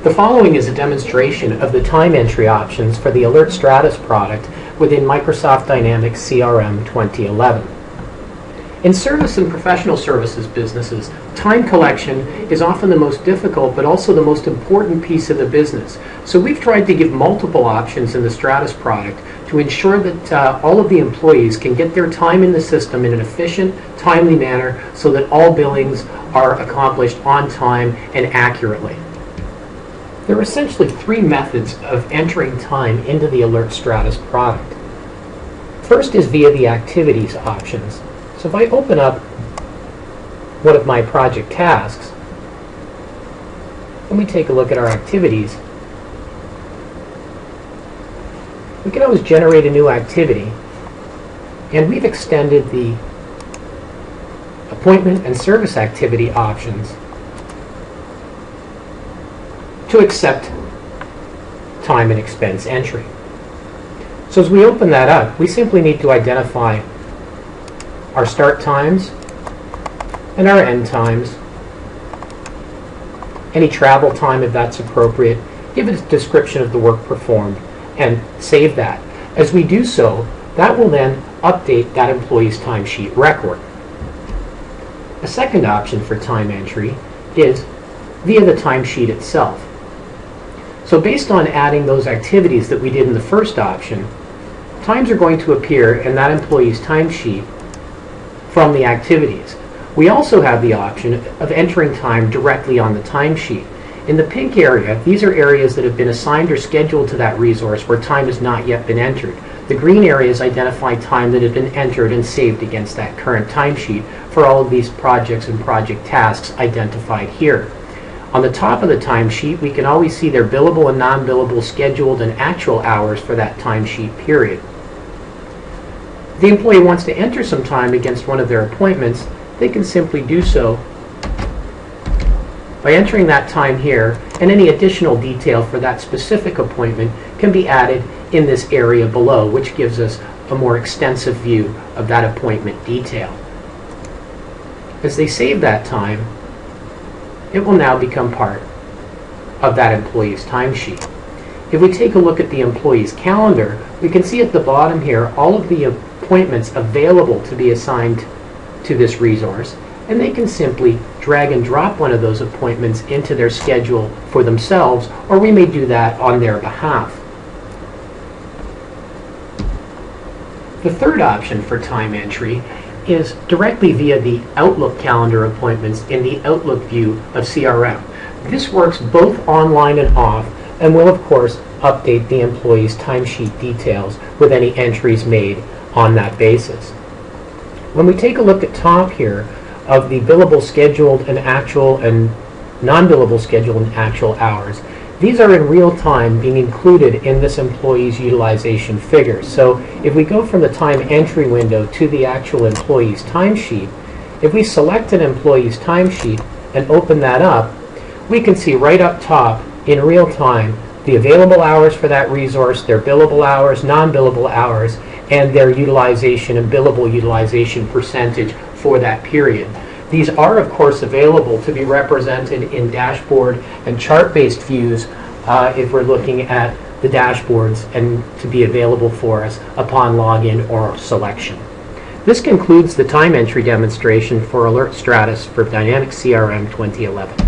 The following is a demonstration of the time entry options for the Alert Stratus product within Microsoft Dynamics CRM 2011. In service and professional services businesses, time collection is often the most difficult but also the most important piece of the business. So we've tried to give multiple options in the Stratus product to ensure that all of the employees can get their time in the system in an efficient, timely manner so that all billings are accomplished on time and accurately. There are essentially three methods of entering time into the Alert Stratus product. First is via the Activities options. So if I open up one of my project tasks, and we take a look at our activities, we can always generate a new activity, and we've extended the appointment and service activity options to accept time and expense entry. So as we open that up, we simply need to identify our start times and our end times, any travel time if that's appropriate, give it a description of the work performed, and save that. As we do so, that will then update that employee's timesheet record. A second option for time entry is via the timesheet itself. So based on adding those activities that we did in the first option, times are going to appear in that employee's timesheet from the activities. We also have the option of entering time directly on the timesheet. In the pink area, these are areas that have been assigned or scheduled to that resource where time has not yet been entered. The green areas identify time that has been entered and saved against that current timesheet for all of these projects and project tasks identified here. On the top of the timesheet, we can always see their billable and non-billable scheduled and actual hours for that timesheet period. If the employee wants to enter some time against one of their appointments, they can simply do so by entering that time here, and any additional detail for that specific appointment can be added in this area below, which gives us a more extensive view of that appointment detail. As they save that time, it will now become part of that employee's timesheet. If we take a look at the employee's calendar, we can see at the bottom here all of the appointments available to be assigned to this resource, and they can simply drag and drop one of those appointments into their schedule for themselves, or we may do that on their behalf. The third option for time entry is directly via the Outlook calendar appointments in the Outlook view of CRM. This works both online and off, and will of course update the employee's timesheet details with any entries made on that basis. When we take a look at top here of the billable scheduled and actual and non-billable scheduled and actual hours, these are in real time being included in this employee's utilization figure. So if we go from the time entry window to the actual employee's timesheet, if we select an employee's timesheet and open that up, we can see right up top in real time the available hours for that resource, their billable hours, non-billable hours, and their utilization and billable utilization percentage for that period. These are, of course, available to be represented in dashboard and chart-based views if we're looking at the dashboards, and to be available for us upon login or selection. This concludes the time entry demonstration for Alert Stratus for Dynamics CRM 2011.